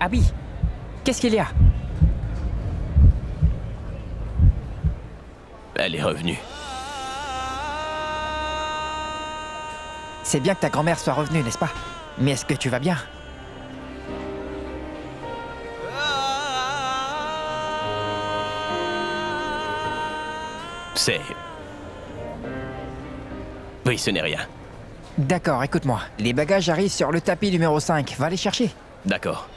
Abby, qu'est-ce qu'il y a? Elle est revenue. C'est bien que ta grand-mère soit revenue, n'est-ce pas? Mais est-ce que tu vas bien? C'est... Oui, ce n'est rien. D'accord, écoute-moi. Les bagages arrivent sur le tapis numéro 5. Va les chercher. D'accord.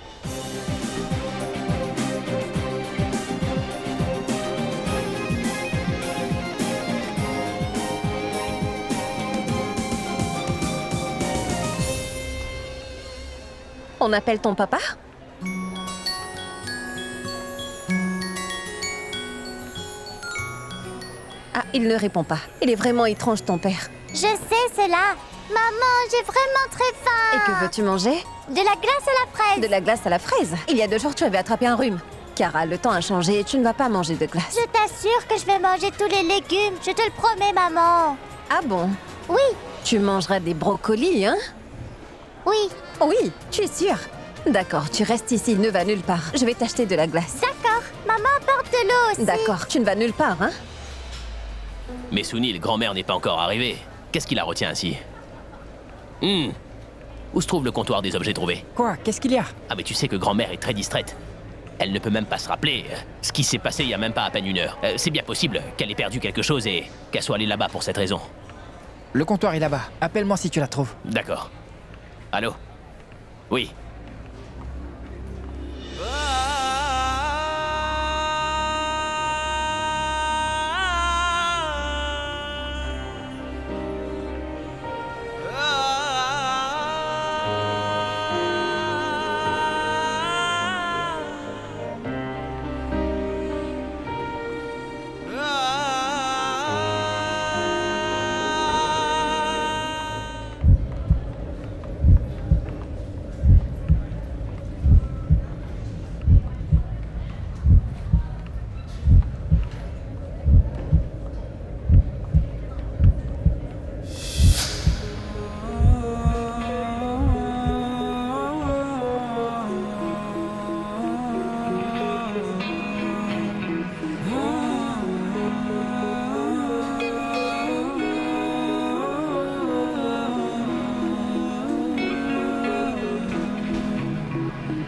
On appelle ton papa? Ah, il ne répond pas. Il est vraiment étrange, ton père. Je sais cela. Maman, j'ai vraiment très faim. Et que veux-tu manger? De la glace à la fraise. De la glace à la fraise. Il y a 2 jours, tu avais attrapé un rhume. Cara, le temps a changé et tu ne vas pas manger de glace. Je t'assure que je vais manger tous les légumes. Je te le promets, maman. Ah bon? Oui, Tu mangeras des brocolis, hein? oui. Oui, tu es sûre? D'accord, tu restes ici, ne va nulle part. Je vais t'acheter de la glace. D'accord. Maman apporte de l'eau aussi. D'accord, tu ne vas nulle part, hein? Mais Sunil, grand-mère n'est pas encore arrivée. Qu'est-ce qui la retient ainsi? Où se trouve le comptoir des objets trouvés? Quoi? Qu'est-ce qu'il y a? Ah mais tu sais que grand-mère est très distraite. Elle ne peut même pas se rappeler ce qui s'est passé il y a même pas à peine 1 heure. C'est bien possible qu'elle ait perdu quelque chose et qu'elle soit allée là-bas pour cette raison. Le comptoir est là-bas. Appelle-moi si tu la trouves. D'accord. Allô? Oui.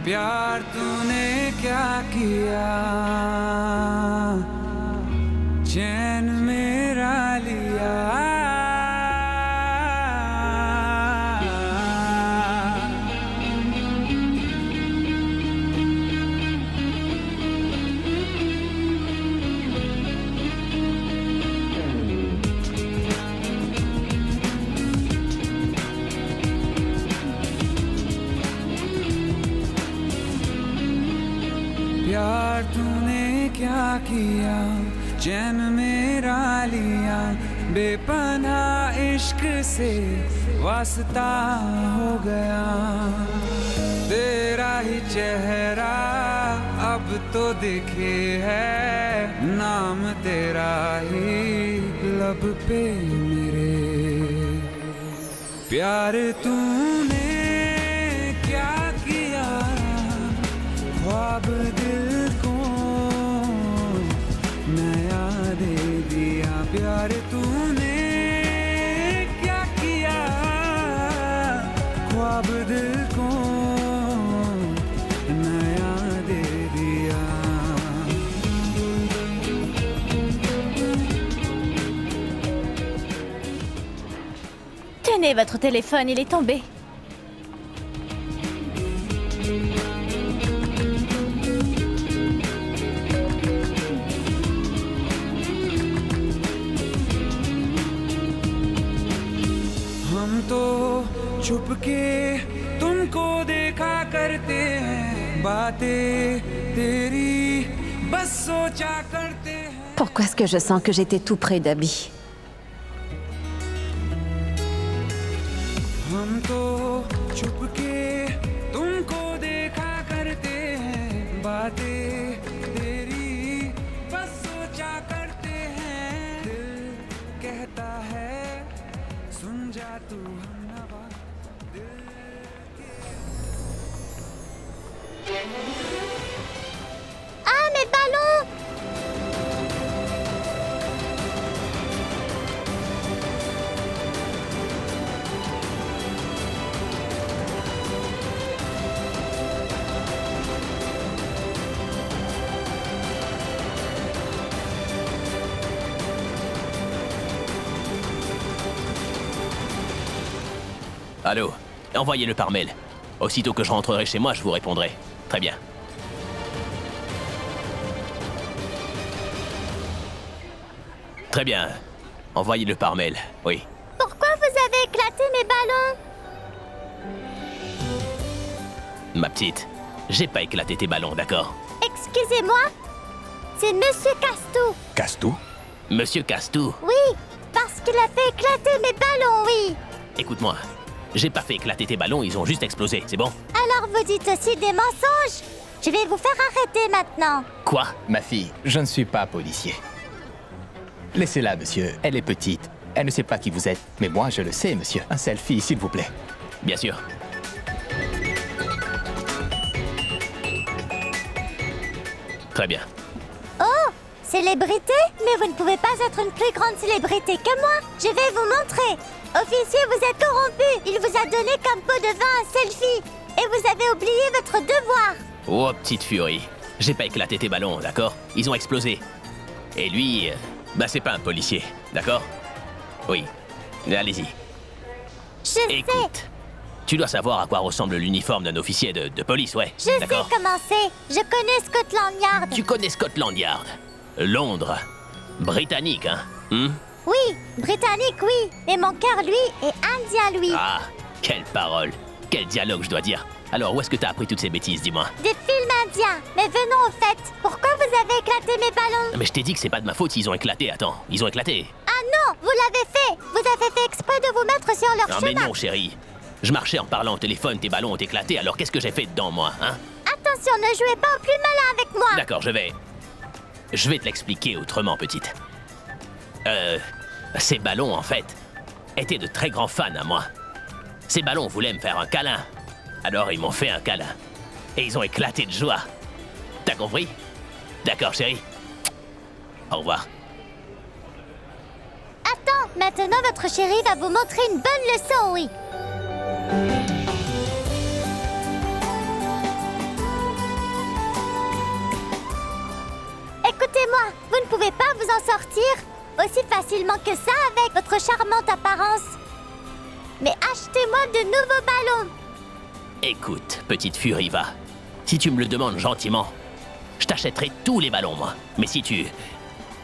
प्यार तूने क्या किया चैन मेरा लिया प्यार तूने क्या किया चैन मेरा लिया बेपनाह इश्क से वास्ता हो गया तेरा ही चेहरा अब तो दिखे है नाम तेरा ही लब पे मेरे प्यार तूने क्या किया ख्वाब दिल को नया दे दिया प्यार तूने क्या किया ख्वाब दिल को नया दे दिया Tenez votre téléphone, il est tombé. हम तो छुपके तुमको देखा करते हैं बातें तेरी बस सोचा करते हैं Pourquoi est-ce que je sens que j'étais tout près d'Abby? हम तो छुपके तुमको देखा करते हैं बातें तेरी बस सोचा करते हैं दिल कहता है सुन जा तू हमनवा दिल के Ah, mes ballons! Allô, envoyez-le par mail. Aussitôt que je rentrerai chez moi, je vous répondrai. Très bien. Très bien. Envoyez-le par mail, oui. Pourquoi vous avez éclaté mes ballons? Ma petite, j'ai pas éclaté tes ballons, d'accord? Excusez-moi? C'est Monsieur Castou. Castou? Monsieur Castou, Oui, parce qu'il a fait éclater mes ballons, oui. écoute-moi. J'ai pas fait éclater tes ballons, ils ont juste explosé, c'est bon? Alors vous dites aussi des mensonges? Je vais vous faire arrêter maintenant. Quoi? Ma fille, je ne suis pas policier. Laissez-la, monsieur. Elle est petite. Elle ne sait pas qui vous êtes. Mais moi, je le sais, monsieur. Un selfie, s'il vous plaît. Bien sûr. Très bien. Oh, célébrité? Mais vous ne pouvez pas être une plus grande célébrité que moi. Je vais vous montrer. Officier, vous êtes corrompu. Il vous a donné comme pot de vin un selfie. Et vous avez oublié votre devoir. Oh, petite furie. J'ai pas éclaté tes ballons, d'accord? Ils ont explosé. Et lui, bah c'est pas un policier, d'accord? Oui. Allez-y. Je sais. Écoute, tu dois savoir à quoi ressemble l'uniforme d'un officier de police, ouais. Je sais d'accord? comment c'est. Je connais Scotland Yard. Tu connais Scotland Yard. Londres. Britannique, hein? Oui, britannique, oui. Mais mon cœur, lui, est indien, lui. Ah, quelle parole. Quel dialogue, je dois dire. Alors, où est-ce que t'as appris toutes ces bêtises, dis-moi? Des films indiens. Mais venons au fait. Pourquoi vous avez éclaté mes ballons? Mais je t'ai dit que c'est pas de ma faute s'ils ont éclaté, attends. Ils ont éclaté. Ah non, vous l'avez fait. Vous avez fait exprès de vous mettre sur leur Non mais chemin. non, chérie. Je marchais en parlant au téléphone, tes ballons ont éclaté, alors qu'est-ce que j'ai fait dedans, moi, hein? Attention, ne jouez pas au plus malin avec moi. D'accord, je vais te l'expliquer autrement, petite. Ces ballons, en fait, étaient de très grands fans à moi. Ces ballons voulaient me faire un câlin. Alors ils m'ont fait un câlin. Et ils ont éclaté de joie. T'as compris? D'accord, chérie. Au revoir. Attends, maintenant votre chérie va vous montrer une bonne leçon, oui. Écoutez-moi, vous ne pouvez pas vous en sortir aussi facilement que ça avec votre charmante apparence. Mais achetez-moi de nouveaux ballons. Écoute, petite furie, va. Si tu me le demandes gentiment, je t'achèterai tous les ballons, moi. Mais si tu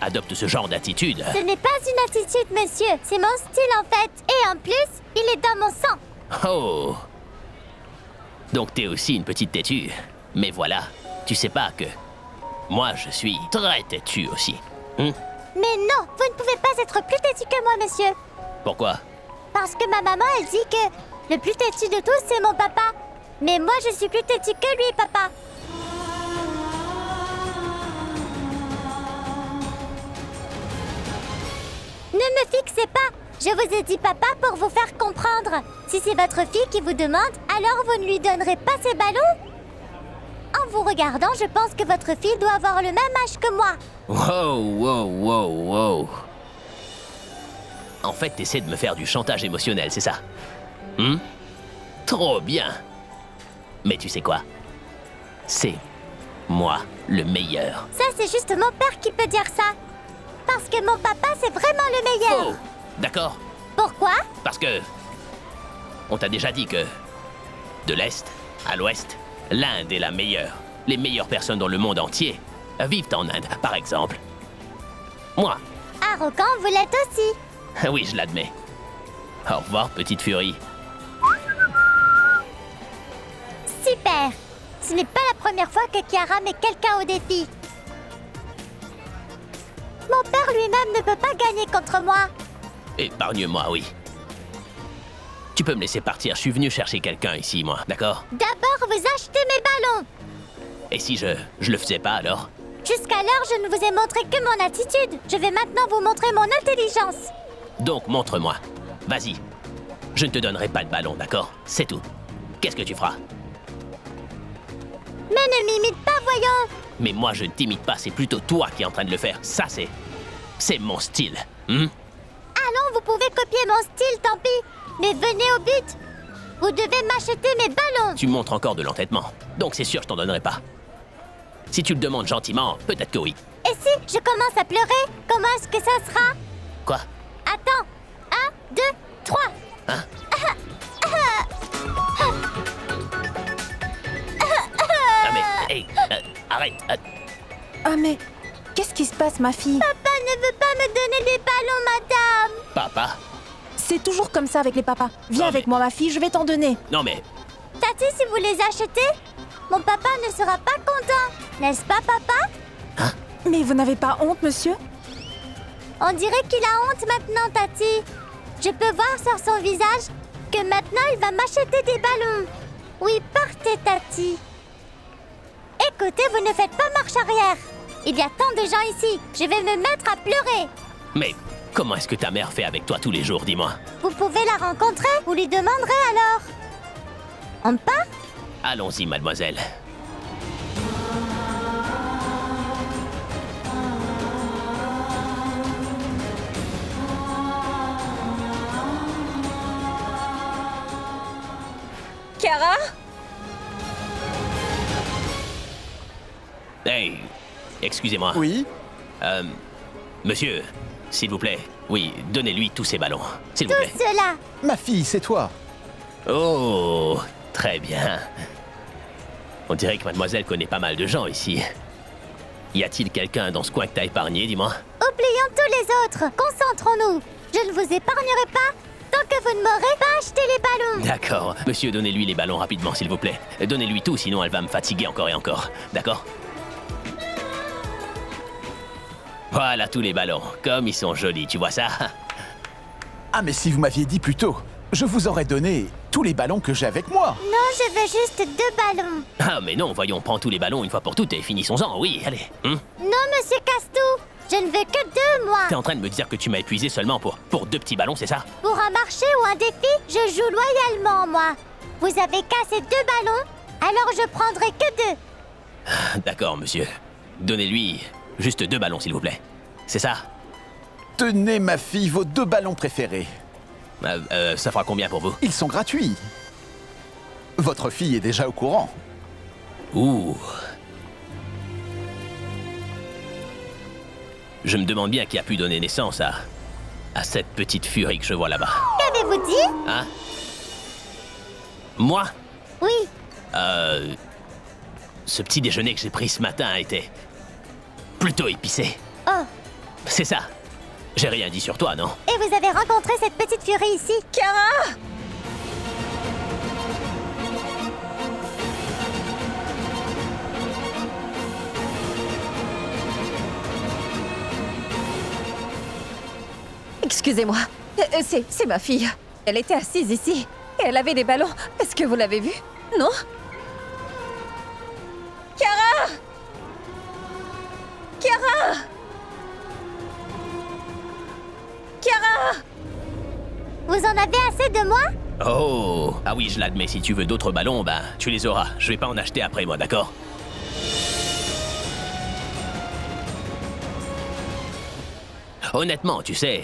adoptes ce genre d'attitude... Ce n'est pas une attitude, monsieur. C'est mon style, en fait. Et en plus, il est dans mon sang. Oh! Donc t'es aussi une petite têtue. Mais voilà, tu sais pas que... Moi, je suis très têtu aussi. Mais non, vous ne pouvez pas être plus têtu que moi, monsieur. Pourquoi? Parce que ma maman, elle dit que le plus têtu de tous, c'est mon papa. Mais moi, je suis plus têtu que lui, papa. Ne me fixez pas. Je vous ai dit papa pour vous faire comprendre. Si c'est votre fille qui vous demande, alors vous ne lui donnerez pas ses ballons? En vous regardant, je pense que votre fille doit avoir le même âge que moi. Wow. En fait, t'essaies de me faire du chantage émotionnel, c'est ça? Trop bien. Mais tu sais quoi? C'est moi le meilleur. Ça, c'est juste mon père qui peut dire ça. Parce que mon papa, c'est vraiment le meilleur. Oh, d'accord. Pourquoi? Parce que... On t'a déjà dit que... De l'Est à l'Ouest, l'Inde est la meilleure. Les meilleures personnes dans le monde entier vivent en Inde, par exemple. Moi. Arrogant, vous l'êtes aussi. Oui, je l'admets. Au revoir, petite furie. Super. Ce n'est pas la première fois que Kiara met quelqu'un au défi. Mon père lui-même ne peut pas gagner contre moi. Épargne-moi, oui. Tu peux me laisser partir, je suis venu chercher quelqu'un ici, moi, d'accord? D'abord, vous achetez mes ballons. Et si je le faisais pas, alors? Jusqu'alors, je ne vous ai montré que mon attitude. Je vais maintenant vous montrer mon intelligence. Donc, montre-moi. Vas-y. Je ne te donnerai pas de ballon, d'accord? C'est tout. Qu'est-ce que tu feras? Mais ne m'imite pas, voyons. Mais moi, je ne t'imite pas, c'est plutôt toi qui es en train de le faire. Ça, c'est... c'est mon style. Hmm? Allons, vous pouvez copier mon style, tant pis. Mais venez au but. Vous devez m'acheter mes ballons. Tu montres encore de l'entêtement. Donc c'est sûr, je t'en donnerai pas. Si tu le demandes gentiment, peut-être que oui. Et si je commence à pleurer, comment est-ce que ça sera? Quoi? Attends. 1, 2, 3. Hein? Ah mais, hey, arrête. Ah mais, qu'est-ce qui se passe, ma fille? Papa ne veut pas me donner des ballons, madame. Papa? C'est toujours comme ça avec les papas. Viens Non, avec mais- moi, ma fille, je vais t'en donner. Non mais, Tati, si vous les achetez, mon papa ne sera pas content. N'est-ce pas, papa? Mais vous n'avez pas honte, monsieur? On dirait qu'il a honte maintenant, Tati. Je peux voir sur son visage que maintenant il va m'acheter des ballons. Oui, partez, Tati. Écoutez, vous ne faites pas marche arrière. Il y a tant de gens ici. Je vais me mettre à pleurer. mais comment est-ce que ta mère fait avec toi tous les jours, dis-moi? Vous pouvez la rencontrer. Vous lui demanderez alors. On part? Allons-y, mademoiselle. Chiara? Hey, excusez-moi. Oui? Monsieur, s'il vous plaît. Oui, donnez-lui tous ces ballons, s'il vous plaît. Tout cela. Ma fille, c'est toi. Oh, très bien. On dirait que mademoiselle connaît pas mal de gens ici. Y a-t-il quelqu'un dans ce coin que t'as épargné, dis-moi? Oublions tous les autres. Concentrons-nous. Je ne vous épargnerai pas tant que vous ne m'aurez pas acheté les ballons. D'accord. Monsieur, donnez-lui les ballons rapidement, s'il vous plaît. Donnez-lui tout, sinon elle va me fatiguer encore et encore. D'accord? Voilà tous les ballons. Comme ils sont jolis, tu vois ça? Ah, mais si vous m'aviez dit plus tôt, je vous aurais donné tous les ballons que j'ai avec moi. Non, je veux juste 2 ballons. Ah, mais non, voyons, prends tous les ballons une fois pour toutes et finissons-en, oui, allez. Non, monsieur Castou. Je ne veux que 2, moi. T'es en train de me dire que tu m'as épuisé seulement pour 2 petits ballons, c'est ça? Pour un marché ou un défi, je joue loyalement, moi. Vous avez cassé 2 ballons, alors je prendrai que 2. D'accord, monsieur. Donnez-lui juste 2 ballons, s'il vous plaît. C'est ça? Tenez, ma fille, vos 2 ballons préférés. Ça fera combien pour vous? Ils sont gratuits. Votre fille est déjà au courant. Ouh. Je me demande bien qui a pu donner naissance à cette petite furie que je vois là-bas. Qu'avez-vous dit? Hein? Moi? Oui. Ce petit déjeuner que j'ai pris ce matin était plutôt épicé. Oh, C'est ça. J'ai rien dit sur toi, non? et vous avez rencontré cette petite furie ici? Chiara? Excusez-moi, c'est ma fille. Elle était assise ici et elle avait des ballons. Est-ce que vous l'avez vue? Non? Chiara! Chiara! Chiara! Vous en avez assez de moi? Oh! Ah oui, je l'admets, si tu veux d'autres ballons, ben, tu les auras. Je vais pas en acheter après moi, d'accord? Honnêtement, tu sais,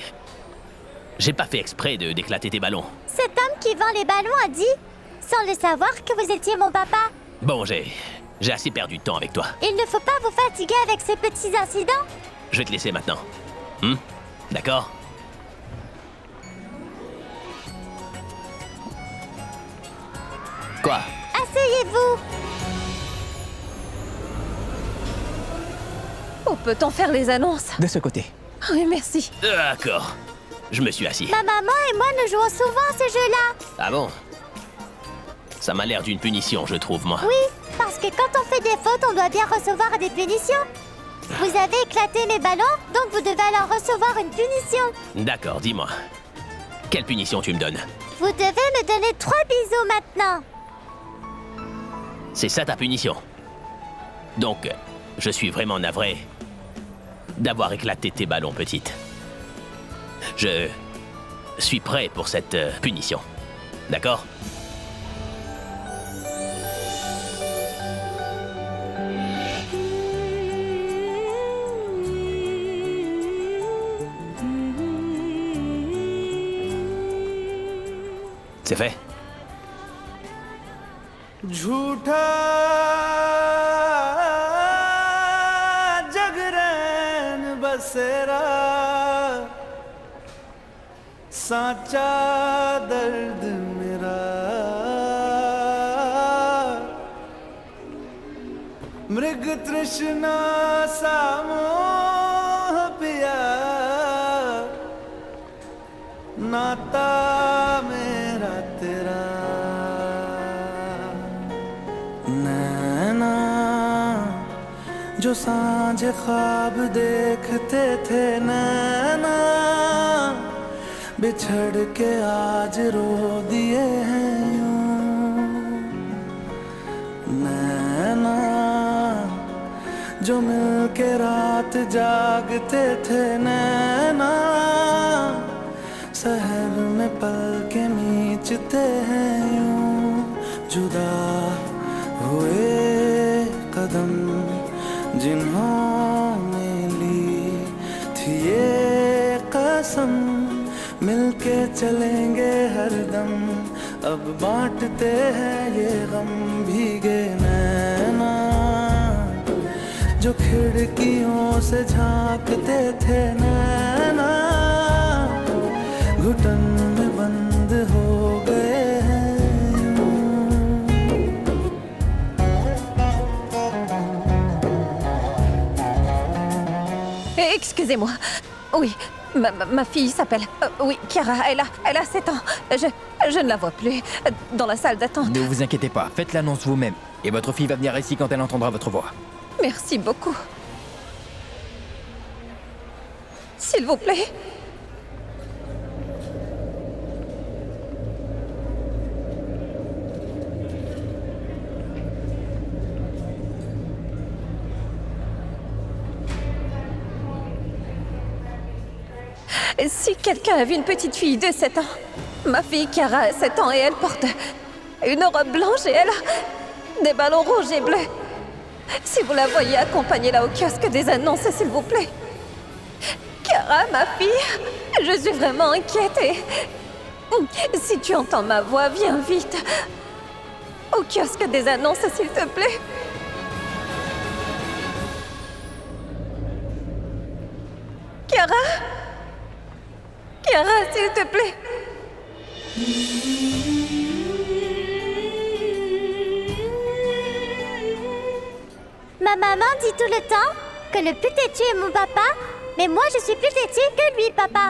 j'ai pas fait exprès d'éclater tes ballons. Cet homme qui vend les ballons a dit, sans le savoir, que vous étiez mon papa. Bon, j'ai assez perdu de temps avec toi. Il ne faut pas vous fatiguer avec ces petits incidents. Je vais te laisser maintenant. D'accord? Quoi? Asseyez-vous. Où peut-on faire les annonces? De ce côté. Oui, merci. D'accord. Je me suis assis. Ma maman et moi nous jouons souvent à ce jeu-là. Ah bon? Ça m'a l'air d'une punition, je trouve, moi. Oui, parce que quand on fait des fautes, on doit bien recevoir des punitions. Vous avez éclaté mes ballons, donc vous devez alors recevoir une punition. D'accord, dis-moi. Quelle punition tu me donnes? Vous devez me donner 3 bisous maintenant. C'est ça ta punition? Donc, je suis vraiment navré d'avoir éclaté tes ballons, petite. Je suis prêt pour cette punition. D'accord? C'est fait. झूठा जगरैन बसेरा साचा दर्द मेरा मृग तृष्णा सा मोह पिया नाता मेरा तेरा नैना जो सांझ ख्वाब देखते थे नैना बिछड़ के आज रो दिए हैं यूं नैना जो मिल के रात जागते थे नैना सहर में पल के मीचते हैं यूं जुदा हुए कदम जिन्होंने ली थी ये कसम मिलके चलेंगे हरदम अब बांटते हैं ये गम भीगे नैना जो खिड़कियों से झांकते थे नैना घुटन में बंद हो गए हैं Excusez-moi. Oui, ma fille s'appelle... oui, Chiara, elle a 7 ans. Je ne la vois plus dans la salle d'attente. Ne vous inquiétez pas, faites l'annonce vous-même. Et votre fille va venir ici quand elle entendra votre voix. Merci beaucoup. S'il vous plaît. Si quelqu'un a vu une petite fille de 7 ans, ma fille Chiara a 7 ans et elle porte une robe blanche et elle a des ballons rouges et bleus. Si vous la voyez, accompagnez-la au kiosque des annonces, s'il vous plaît. Chiara, ma fille, je suis vraiment inquiète et... Si tu entends ma voix, viens vite. Au kiosque des annonces, s'il te plaît. Chiara? Chiara, s'il te plaît. Ma maman dit tout le temps que le plus têtu est mon papa, mais moi je suis plus têtu que lui, papa.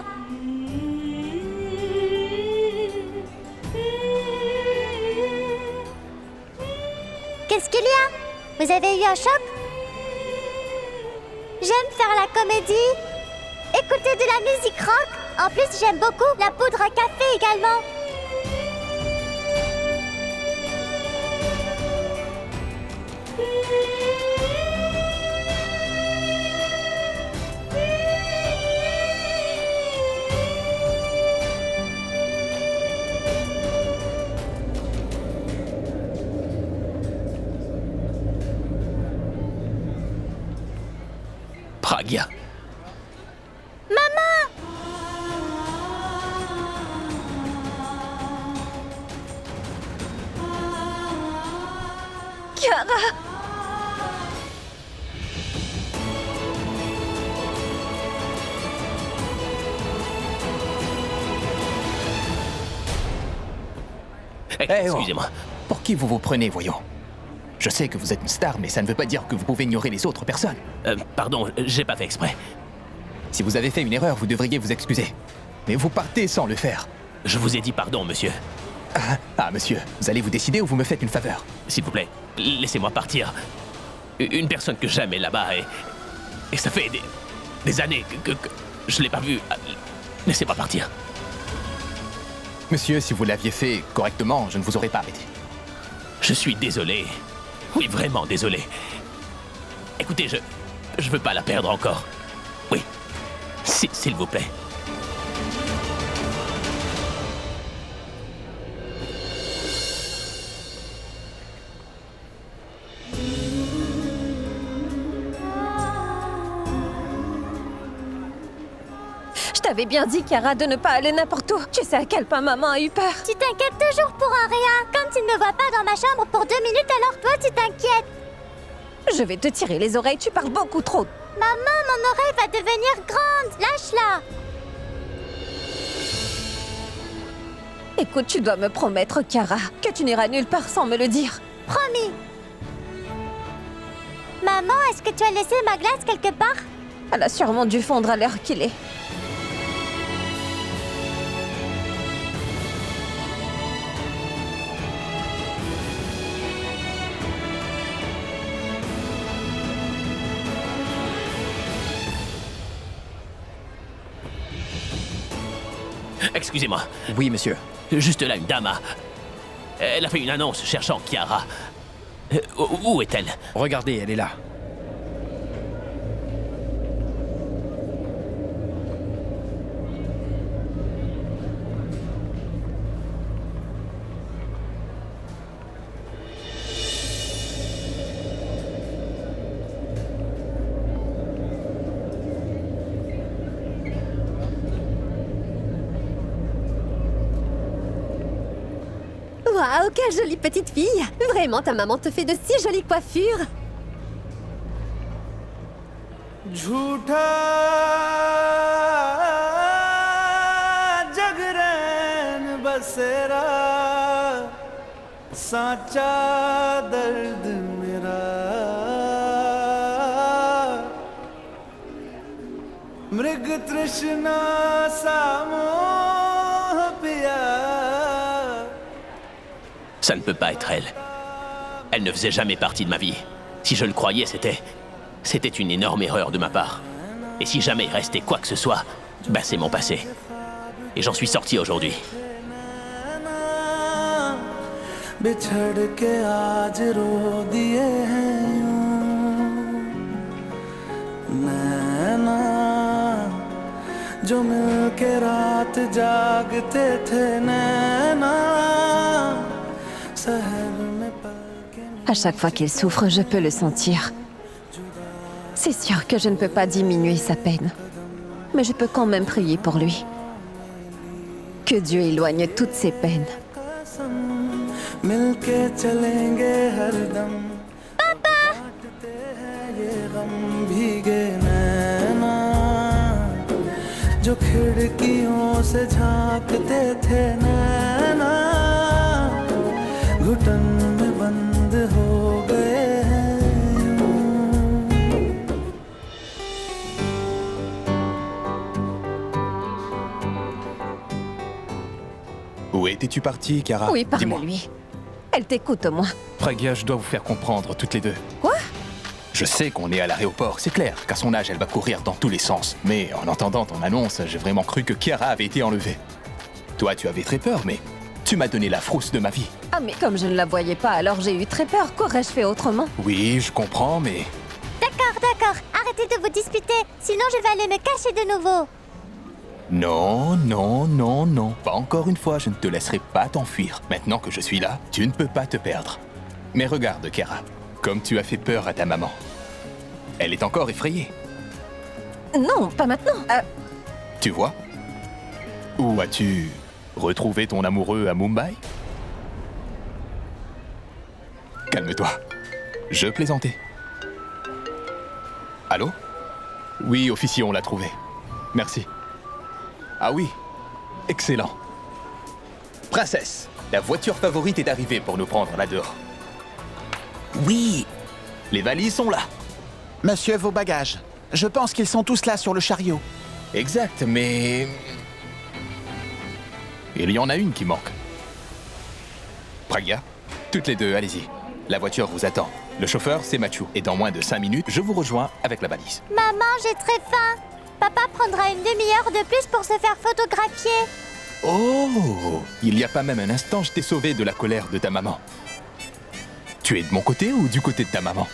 Qu'est-ce qu'il y a? Vous avez eu un choc? J'aime faire la comédie, écouter de la musique rock. En plus, j'aime beaucoup la poudre à café également. Pragya. Chiara! Excusez-moi. Pour qui vous vous prenez, voyons? Je sais que vous êtes une star, mais ça ne veut pas dire que vous pouvez ignorer les autres personnes. Pardon, j'ai pas fait exprès. Si vous avez fait une erreur, vous devriez vous excuser. Mais vous partez sans le faire. Je vous ai dit pardon, monsieur. Monsieur, vous allez vous décider ou vous me faites une faveur? S'il vous plaît, laissez-moi partir. Une personne que j'aime est là-bas et ça fait des années que je l'ai pas vue. Laissez-moi partir. Monsieur, si vous l'aviez fait correctement, je ne vous aurais pas arrêté. Je suis désolé. Oui, vraiment désolé. Écoutez, je veux pas la perdre encore. Oui, s'il vous plaît. t'avais bien dit, Kiara, de ne pas aller n'importe où. Tu sais à quel point maman a eu peur. Tu t'inquiètes toujours pour un rien. Comme tu ne me vois pas dans ma chambre pour 2 minutes, alors toi, tu t'inquiètes. Je vais te tirer les oreilles, tu parles beaucoup trop. Maman, mon oreille va devenir grande. Lâche-la. Écoute, tu dois me promettre, Kiara, que tu n'iras nulle part sans me le dire. Promis. Maman, est-ce que tu as laissé ma glace quelque part? Elle a sûrement dû fondre à l'heure qu'il est. Excusez-moi. Oui, monsieur. Juste là, une dame a... Elle a fait une annonce cherchant Kiara. Où est-elle? Regardez, elle est là. Waouh, quelle jolie petite fille! Vraiment, ta maman te fait de si jolies coiffures! झूठा जगरैन बसेरा साचा दर्द मेरा मृग तृष्णा सामोह पिया. Ça ne peut pas être elle. Elle ne faisait jamais partie de ma vie. Si je le croyais, c'était une énorme erreur de ma part. Et si jamais il restait quoi que ce soit, bah c'est mon passé. Et j'en suis sorti aujourd'hui. बिछड़ के आज रो दिए हैं यूं नैना जो मिल के रात जागते थे नैना शहर में पलके. À chaque fois qu'il souffre, je peux le sentir. C'est sûr que je ne peux pas diminuer sa peine. Mais je peux quand même prier pour lui. Que Dieu éloigne toutes ses peines. मिलके चलेंगे हरदम. पापा ये गम भीगे नैना जो खिड़कियों से झांकते थे नैना घुटन में बंद हो गए हैं. Où étais-tu partie, Kiara? Oui, Dis-moi. parle-lui. Elle t'écoute au moins. Pragya, je dois vous faire comprendre toutes les deux. Quoi? Je sais qu'on est à l'aéroport, c'est clair, qu'à son âge, elle va courir dans tous les sens. Mais en entendant ton annonce, j'ai vraiment cru que Kiara avait été enlevée. Toi, tu avais très peur, mais tu m'as donné la frousse de ma vie. Ah mais comme je ne la voyais pas, alors j'ai eu très peur. Qu'aurais-je fait autrement? Oui, je comprends, mais... D'accord. Arrêtez de vous disputer, sinon je vais aller me cacher de nouveau. Non, non, non, non. Pas encore une fois, je ne te laisserai pas t'enfuir. Maintenant que je suis là, tu ne peux pas te perdre. Mais regarde, Kiara, comme tu as fait peur à ta maman. Elle est encore effrayée. Non, pas maintenant. Tu vois? Ou as-tu retrouvé ton amoureux à Mumbai? Calme-toi. Je plaisantais. Allô? Oui, officier, on l'a trouvé. Merci. Ah oui, excellent. Princesse, la voiture favorite est arrivée pour nous prendre là dehors. Oui, Les valises sont là. monsieur, vos bagages. Je pense qu'ils sont tous là sur le chariot. Exact, mais... il y en a une qui manque. Pragya, toutes les deux, allez-y. La voiture vous attend. Le chauffeur, c'est Machu. Et dans moins de 5 minutes, je vous rejoins avec la valise. Maman, j'ai très faim. Papa prendra une demi-heure de plus pour se faire photographier. Oh! Il n'y a pas même un instant, je t'ai sauvé de la colère de ta maman. Tu es de mon côté ou du côté de ta maman?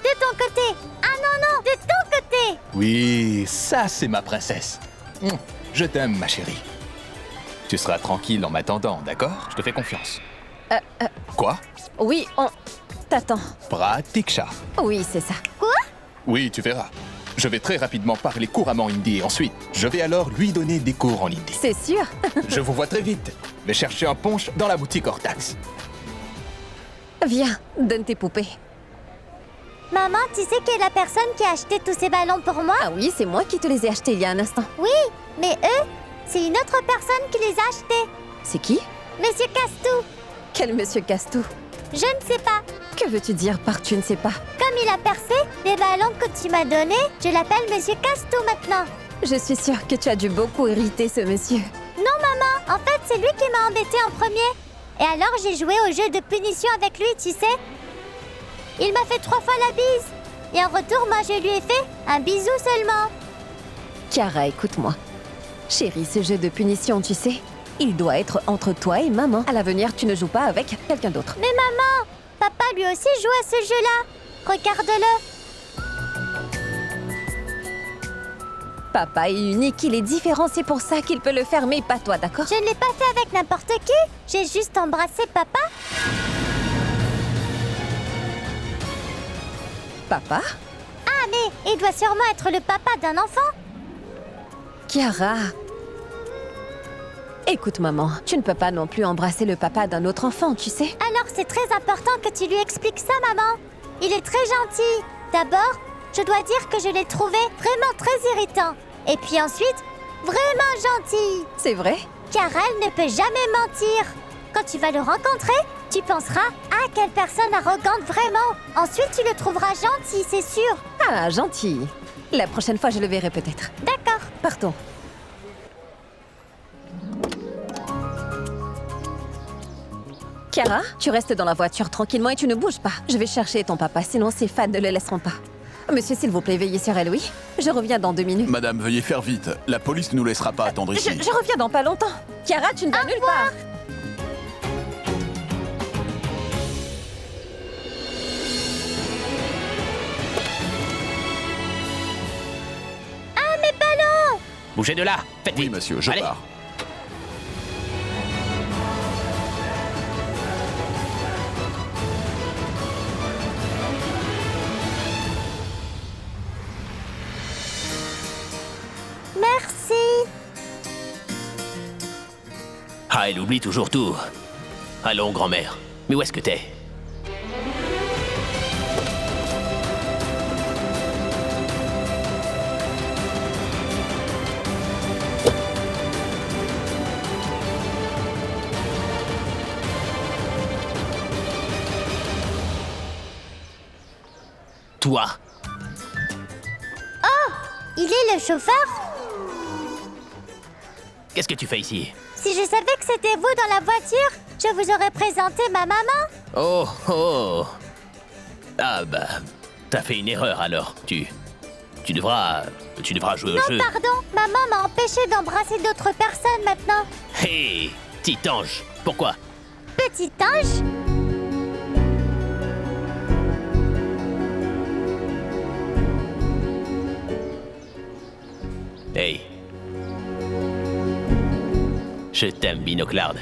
De ton côté. Ah non, de ton côté. Oui, ça c'est ma princesse. Je t'aime, ma chérie. Tu seras tranquille en m'attendant, d'accord? Je te fais confiance. Quoi? Oui, on t'attend. Pratiksha. Oui, c'est ça. Oui, tu verras. Je vais très rapidement parler couramment hindi et ensuite, je vais alors lui donner des cours en hindi. C'est sûr. Je vous vois très vite. Vais chercher un punch dans la boutique hors taxe. Viens, donne tes poupées. Maman, tu sais qui est la personne qui a acheté tous ces ballons pour moi? Ah oui, c'est moi qui te les ai achetés il y a un instant. Oui, mais eux, c'est une autre personne qui les a achetés. C'est qui? Monsieur Castou. Quel monsieur Castou? Je ne sais pas. Que veux-tu dire par tu ne sais pas? Comme il a percé les ballons que tu m'as donnés, je l'appelle Monsieur Castou maintenant. Je suis sûre que tu as dû beaucoup irriter ce monsieur. Non, maman, en fait, c'est lui qui m'a embêté en premier. Et alors, j'ai joué au jeu de punition avec lui, tu sais. Il m'a fait 3 fois la bise. Et en retour, moi, je lui ai fait un bisou seulement. Chiara, écoute-moi. Chérie, ce jeu de punition, tu sais, il doit être entre toi et maman. À l'avenir, tu ne joues pas avec quelqu'un d'autre. Mais maman, papa lui aussi joue à ce jeu-là. Regarde-le. Papa est unique, il est différent, c'est pour ça qu'il peut le faire, mais pas toi, d'accord? Je ne l'ai pas fait avec n'importe qui. J'ai juste embrassé papa. Papa? Ah, mais il doit sûrement être le papa d'un enfant. Chiara. Écoute, maman, tu ne peux pas non plus embrasser le papa d'un autre enfant, tu sais. Alors c'est très important que tu lui expliques ça, maman. Il est très gentil. D'abord, je dois dire que je l'ai trouvé vraiment très irritant. Et puis ensuite, vraiment gentil. C'est vrai? Car elle ne peut jamais mentir. Quand tu vas le rencontrer, tu penseras « Ah, quelle personne arrogante vraiment !» Ensuite, tu le trouveras gentil, c'est sûr. Ah, gentil. La prochaine fois, je le verrai peut-être. D'accord. Partons. Chiara, tu restes dans la voiture tranquillement et tu ne bouges pas. Je vais chercher ton papa, sinon ses fans ne le laisseront pas. Monsieur, s'il vous plaît, veillez sur elle, oui? Je reviens dans 2 minutes. Madame, veuillez faire vite. La police ne nous laissera pas attendre ici. Je reviens dans pas longtemps. Chiara, tu ne vas nulle part. Ah, mes ballons! Bougez de là. Faites Oui, vite. monsieur, je Allez. pars. Merci. Ah, elle oublie toujours tout. Allons, grand-mère. Mais où est-ce que t'es? Toi? Il est le chauffeur? Qu'est-ce que tu fais ici? Si je savais que c'était vous dans la voiture, je vous aurais présenté ma maman. Oh, oh. Ah bah, t'as fait une erreur alors. Tu devras jouer au jeu. Non, pardon, maman m'a empêché d'embrasser d'autres personnes maintenant. Hé, petit ange, pourquoi? Petit ange? Hey. Je t'aime, Binoclarde.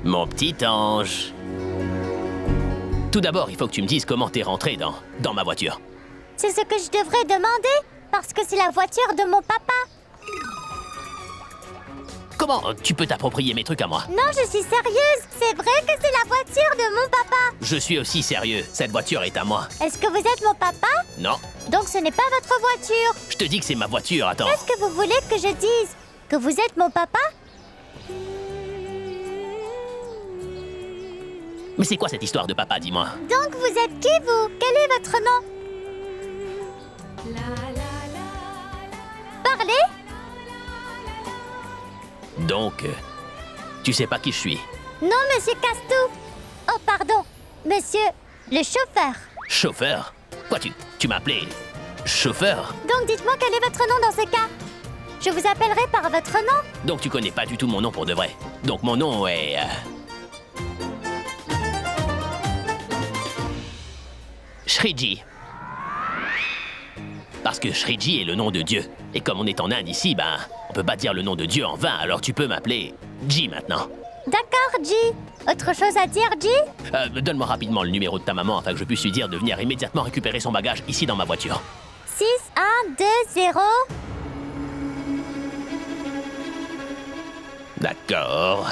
Mon petit ange. Tout d'abord, il faut que tu me dises comment t'es rentré dans ma voiture. C'est ce que je devrais demander, parce que c'est la voiture de mon papa. Comment tu peux t'approprier mes trucs à moi? Non, je suis sérieuse. C'est vrai que c'est la voiture de mon papa. Je suis aussi sérieux. Cette voiture est à moi. Est-ce que vous êtes mon papa? Non, Donc ce n'est pas votre voiture. je te dis que c'est ma voiture, attends. Qu'est-ce que vous voulez que je dise? Que vous êtes mon papa? Mais c'est quoi cette histoire de papa, dis-moi? Donc vous êtes qui, vous? Quel est votre nom? Parlez? Donc, tu sais pas qui je suis? Non, monsieur Castou. Oh, pardon. Monsieur le chauffeur. Chauffeur? Quoi, tu m'appelais chauffeur? Donc dites-moi quel est votre nom dans ce cas. Je vous appellerai par votre nom. Donc tu connais pas du tout mon nom pour de vrai. Donc mon nom est... Shriji. Parce que Shriji est le nom de Dieu. Et comme on est en Inde ici, ben, on peut pas dire le nom de Dieu en vain, alors tu peux m'appeler Ji maintenant. D'accord, G. Autre chose à dire, G? Donne-moi rapidement le numéro de ta maman afin que je puisse lui dire de venir immédiatement récupérer son bagage ici dans ma voiture. 6, 1, 2, 0. D'accord.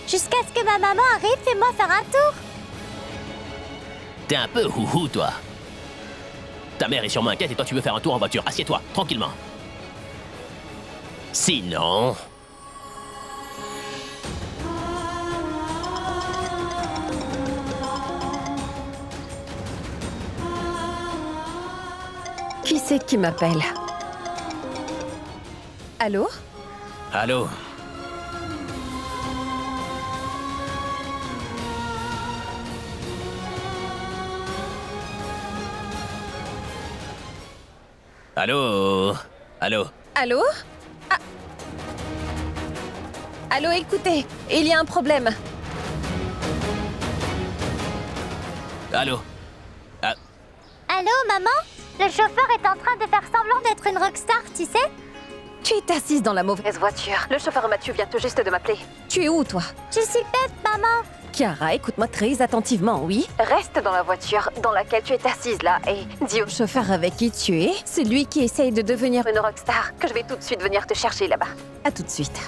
Jusqu'à ce que ma maman arrive, fais-moi faire un tour. T'es un peu houhou, toi. Ta mère est sûrement inquiète et toi tu veux faire un tour en voiture. Assieds-toi, tranquillement. Sinon... Qui c'est qui m'appelle? Allô? Allô? Allô? Allô? Allô? Ah. Allô, écoutez, il y a un problème. Allô? Ah, Allô, maman? Le chauffeur est en train de faire semblant d'être une rockstar, tu sais? Tu es assise dans la mauvaise voiture. Le chauffeur Mathieu vient tout juste de m'appeler. Tu es où, toi? Je suis bête, maman. Chiara, écoute-moi très attentivement, oui? Reste dans la voiture dans laquelle tu es assise là et dis au chauffeur avec qui tu es, c'est lui qui essaye de devenir une rockstar, que je vais tout de suite venir te chercher là-bas. À tout de suite.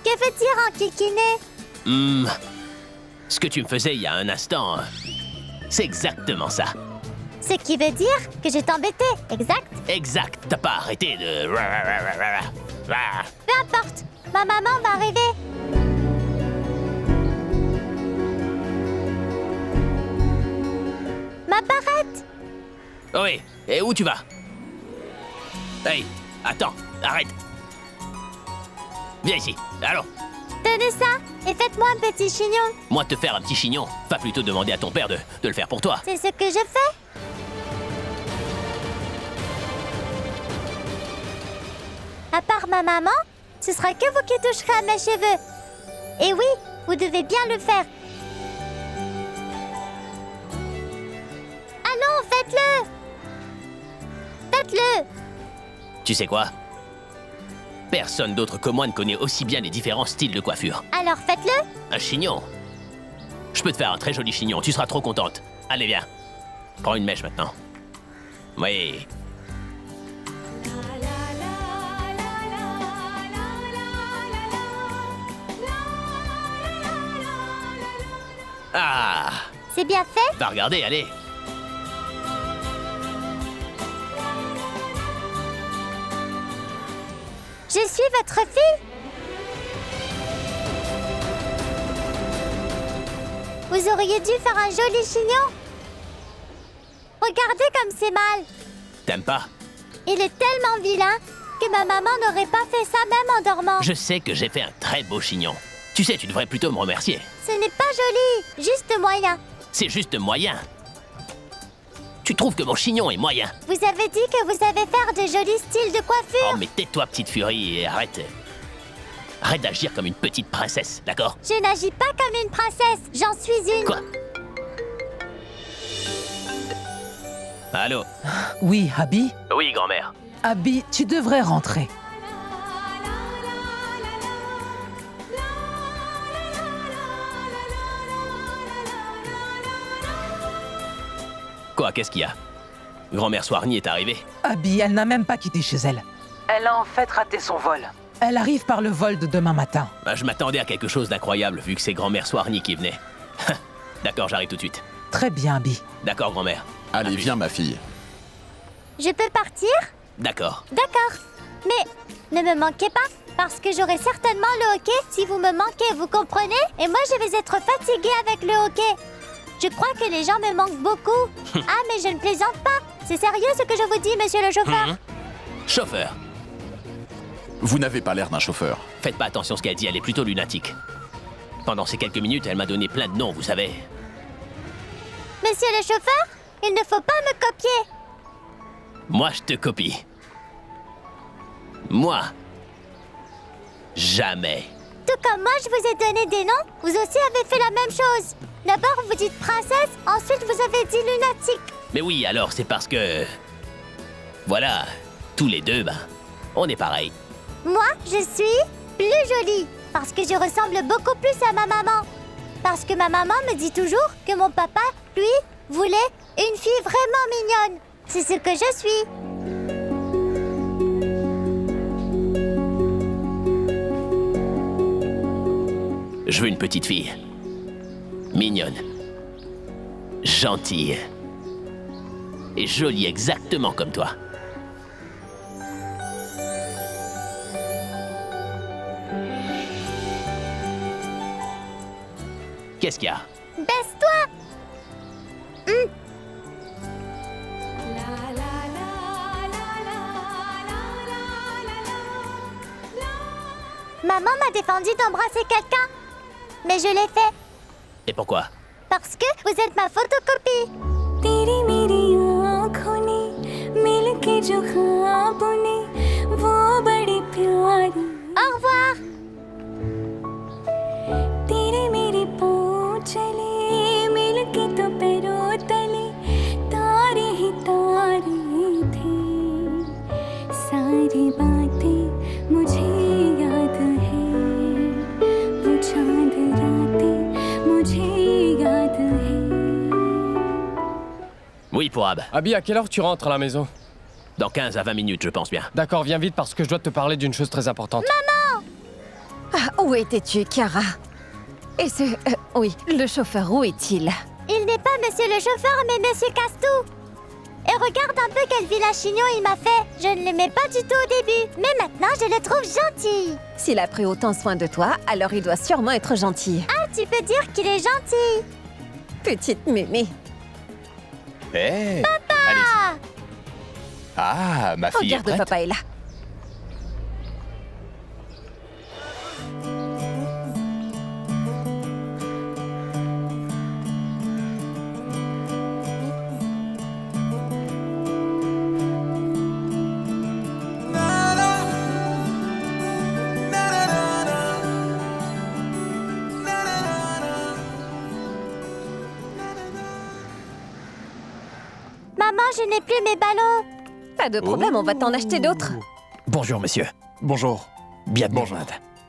Que veux dire en kikiné? ce que tu me faisais il y a un instant, c'est exactement ça. Ce qui veut dire que je t'embêtais, exact? Exact, t'as pas arrêté de... Peu importe, ma maman va arriver. Ma barrette! Oui, et où tu vas? Hey, attends, arrête. Viens ici, allons. Tenez ça et faites-moi un petit chignon. Moi te faire un petit chignon, va plutôt demander à ton père de le faire pour toi. C'est ce que je fais. À part ma maman, ce sera que vous qui toucherez à mes cheveux. Et oui, vous devez bien le faire. Allons, faites-le! Faites-le! Tu sais quoi? Personne d'autre que moi ne connaît aussi bien les différents styles de coiffure. Alors faites-le! Un chignon? Je peux te faire un très joli chignon, tu seras trop contente. Allez, viens. Prends une mèche maintenant. Oui. Ah! C'est bien fait? Va regarder, allez. Je suis votre fille. Vous auriez dû faire un joli chignon. Regardez comme c'est mal. T'aimes pas? Il est tellement vilain que ma maman n'aurait pas fait ça même en dormant. Je sais que j'ai fait un très beau chignon. Tu sais, tu devrais plutôt me remercier. Ce n'est pas joli, juste moyen. C'est juste moyen. Tu trouves que mon chignon est moyen? Vous avez dit que vous savez faire de jolis styles de coiffure. Oh, mais tais-toi, petite furie, et arrête. Arrête d'agir comme une petite princesse, d'accord? Je n'agis pas comme une princesse, j'en suis une. Quoi? Allô? Oui, Abby? Oui, grand-mère. Abby, tu devrais rentrer. Quoi, qu'est-ce qu'il y a? Grand-mère Soirny est arrivée. Abby, elle n'a même pas quitté chez elle. Elle a en fait raté son vol. Elle arrive par le vol de demain matin. Bah, je m'attendais à quelque chose d'incroyable, vu que c'est grand-mère Soirny qui venait. D'accord, j'arrive tout de suite. Très bien, Abby. D'accord, grand-mère. Allez, viens, ma fille. Je peux partir? D'accord. D'accord. Mais ne me manquez pas, parce que j'aurai certainement le hockey si vous me manquez, vous comprenez? Et moi, je vais être fatiguée avec le hockey. Je crois que les gens me manquent beaucoup. Ah, mais je ne plaisante pas. C'est sérieux ce que je vous dis, monsieur le chauffeur? Chauffeur. Vous n'avez pas l'air d'un chauffeur. Faites pas attention à ce qu'elle dit, elle est plutôt lunatique. Pendant ces quelques minutes, elle m'a donné plein de noms, vous savez. Monsieur le chauffeur, il ne faut pas me copier. Moi, je te copie. Moi. Jamais. Tout comme moi, je vous ai donné des noms, vous aussi avez fait la même chose. D'abord, vous dites princesse, ensuite vous avez dit lunatique. Mais oui, alors c'est parce que... Voilà, tous les deux, ben, on est pareil. Moi, je suis plus jolie, parce que je ressemble beaucoup plus à ma maman. Parce que ma maman me dit toujours que mon papa, lui, voulait une fille vraiment mignonne. C'est ce que je suis. Je veux une petite fille. Mignonne. Gentille. Et jolie exactement comme toi. Qu'est-ce qu'il y a? Baisse-toi. Maman m'a défendu d'embrasser quelqu'un. Mais je l'ai fait. Et pourquoi? Parce que vous êtes ma photocopie. तेरी मेरी आँखों ने मिलके जो ख्वाबों ने वो बड़ी प्यारी Au revoir. तेरे मेरे पाँव चले मिलके तो पैरों तले तारे ही तारे थे सारी बातें मुझे याद है वो चांद रातें मुझे याद है Oui, Pourab. Abby, à quelle heure tu rentres à la maison? Dans 15 à 20 minutes, je pense bien. D'accord, viens vite parce que je dois te parler d'une chose très importante. Ah, où étais-tu, Chiara? Et ce... oui, le chauffeur, où est-il? Il n'est pas monsieur le chauffeur, mais monsieur Castou. Et regarde un peu quel vilain chignon il m'a fait. Je ne l'aimais pas du tout au début, mais maintenant je le trouve gentil. S'il a pris autant soin de toi, alors il doit sûrement être gentil. Ah, tu peux dire qu'il est gentil. Petite mémé. Hé Allez-y. Ah, ma fille est Regarde, prête? papa est là. Maman, je n'ai plus mes ballons. Pas de problème, on va t'en acheter d'autres. Bonjour, monsieur. Bonjour. Bienvenue. Bonjour.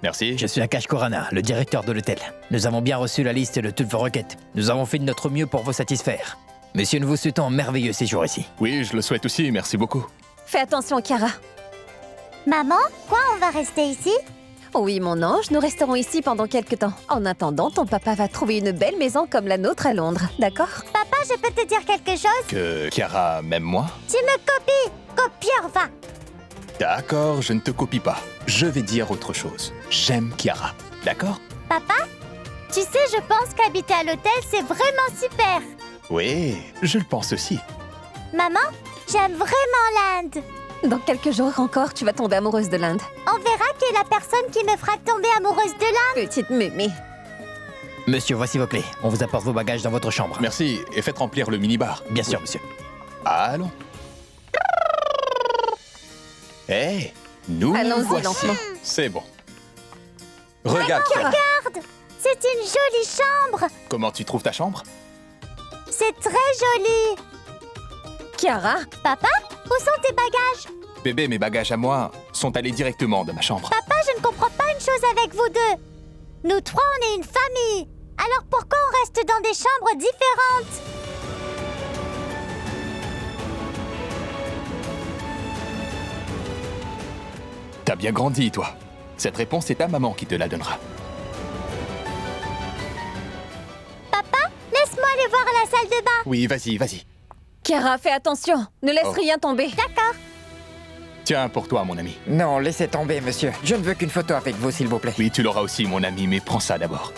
Merci. Je suis Akash Korana, le directeur de l'hôtel. Nous avons bien reçu la liste de toutes vos requêtes. Nous avons fait de notre mieux pour vous satisfaire. Monsieur, nous vous souhaitons un merveilleux séjour ici. Oui, je le souhaite aussi, merci beaucoup. Fais attention, Chiara. Maman, quoi, on va rester ici? Oui, mon ange, nous resterons ici pendant quelques temps. En attendant, ton papa va trouver une belle maison comme la nôtre à Londres, d'accord? Papa, je peux te dire quelque chose? Que Chiara m'aime moi? Tu me copies. Copieur, va. D'accord, je ne te copie pas. Je vais dire autre chose. J'aime Chiara. D'accord? Papa, tu sais, je pense qu'habiter à l'hôtel, c'est vraiment super. Oui, je le pense aussi. Maman, j'aime vraiment l'Inde. Dans quelques jours encore, tu vas tomber amoureuse de l'Inde. On verra qui est la personne qui me fera tomber amoureuse de l'Inde. Petite mémé. Monsieur, voici vos clés. On vous apporte vos bagages dans votre chambre. Merci, et faites remplir le minibar. Bien sûr, Oui. monsieur. Allons. Hé, nous Allons-y voici. lentement. C'est bon. Regarde, Chiara. Regarde, c'est une jolie chambre. Comment tu trouves ta chambre? C'est très joli. Chiara, Papa, où sont tes bagages? Bébé, mes bagages à moi sont allés directement dans ma chambre. Papa, je ne comprends pas une chose avec vous deux. Nous trois, on est une famille. Alors pourquoi on reste dans des chambres différentes? T'as bien grandi, toi. Cette réponse, c'est ta maman qui te la donnera. Papa, laisse-moi aller voir la salle de bain. Oui, vas-y, vas-y. Chiara, fais attention. Ne laisse Oh. rien tomber. D'accord. Tiens, pour toi, mon ami. Non, laissez tomber, monsieur. Je ne veux qu'une photo avec vous, s'il vous plaît. Oui, tu l'auras aussi, mon ami, mais prends ça d'abord.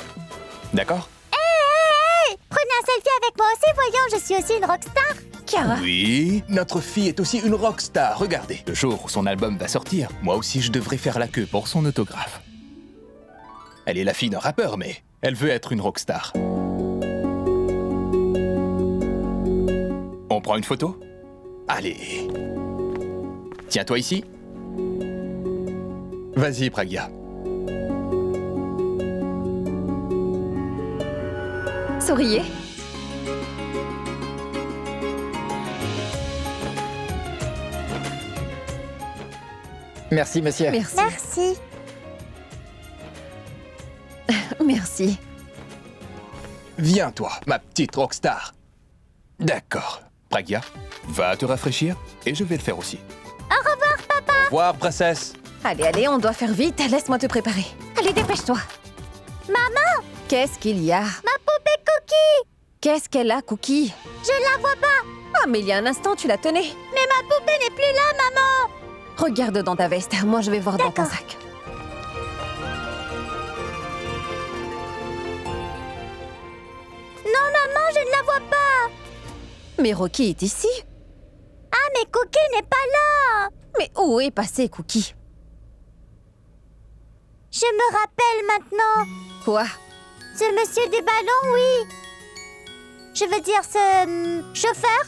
D'accord? Hey, prenez un selfie avec moi aussi, voyons, je suis aussi une rockstar. Chiara, Oui, notre fille est aussi une rockstar. Regardez, le jour où son album va sortir, moi aussi je devrais faire la queue pour son autographe. Elle est la fille d'un rappeur, mais elle veut être une rockstar. On prend une photo? Allez. Tiens-toi ici. Vas-y, Pragya. souriez. Merci, monsieur. Merci. Merci. Merci. Viens, toi, ma petite rockstar. D'accord. Pragya, va te rafraîchir et je vais le faire aussi. Au revoir, papa. Au revoir, princesse. Allez, allez, on doit faire vite. Laisse-moi te préparer. Allez, dépêche-toi. Maman, Qu'est-ce qu'il y a? ma poupée Cookie. Qu'est-ce qu'elle a, Cookie? Je la vois pas. Ah, mais il y a un instant, tu la tenais. Mais ma poupée n'est plus là, maman. Regarde dans ta veste. Moi, je vais voir dans ton D'accord. sac. Non, maman, je ne la vois pas. Mais Rocky est ici. Ah, mais Cookie n'est pas là. Mais où est passé Cookie? Je me rappelle maintenant. Quoi? Ce monsieur des ballons, oui. Je veux dire ce chauffeur.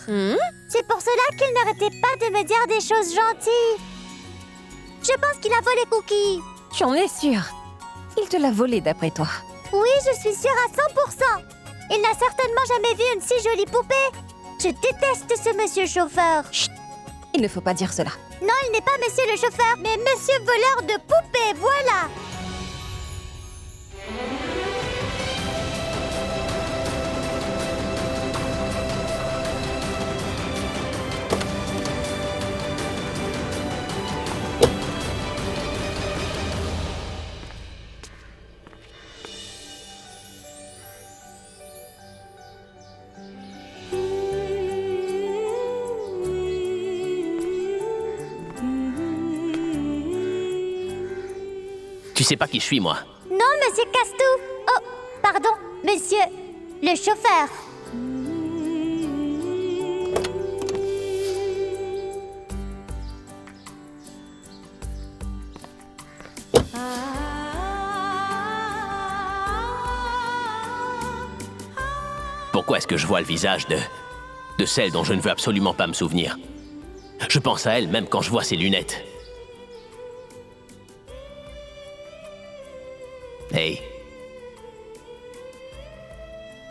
C'est pour cela qu'il n'arrêtait pas de me dire des choses gentilles. Je pense qu'il a volé Cookie. Tu en es sûre? Il te l'a volé d'après toi. Oui, je suis sûre à 100%. Il n'a certainement jamais vu une si jolie poupée. Je déteste ce monsieur chauffeur. Chut! Il ne faut pas dire cela. Non, il n'est pas monsieur le chauffeur, mais monsieur voleur de poupées, voilà. Tu sais pas qui je suis, moi. Non, monsieur Castou. Oh, pardon, monsieur le chauffeur. Pourquoi est-ce que je vois le visage de celle dont je ne veux absolument pas me souvenir? Je pense à elle même quand je vois ses lunettes. Hey.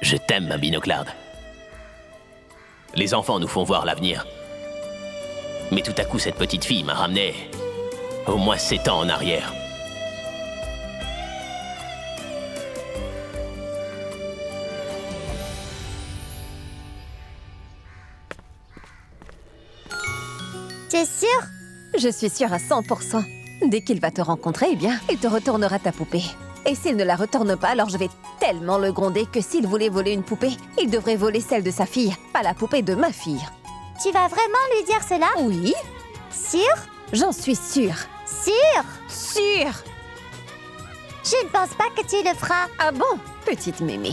Je t'aime, ma binoclarde. Les enfants nous font voir l'avenir. Mais tout à coup, cette petite fille m'a ramené au moins 7 ans en arrière. T'es sûr? Je suis sûre à 100%. Dès qu'il va te rencontrer, eh bien, il te retournera ta poupée. Et s'il ne la retourne pas, alors je vais tellement le gronder que s'il voulait voler une poupée, il devrait voler celle de sa fille, pas la poupée de ma fille. Tu vas vraiment lui dire cela? Oui, Sûr? j'en suis sûre. Sûr? Sûre! Je ne pense pas que tu le feras. Ah bon, petite mémé.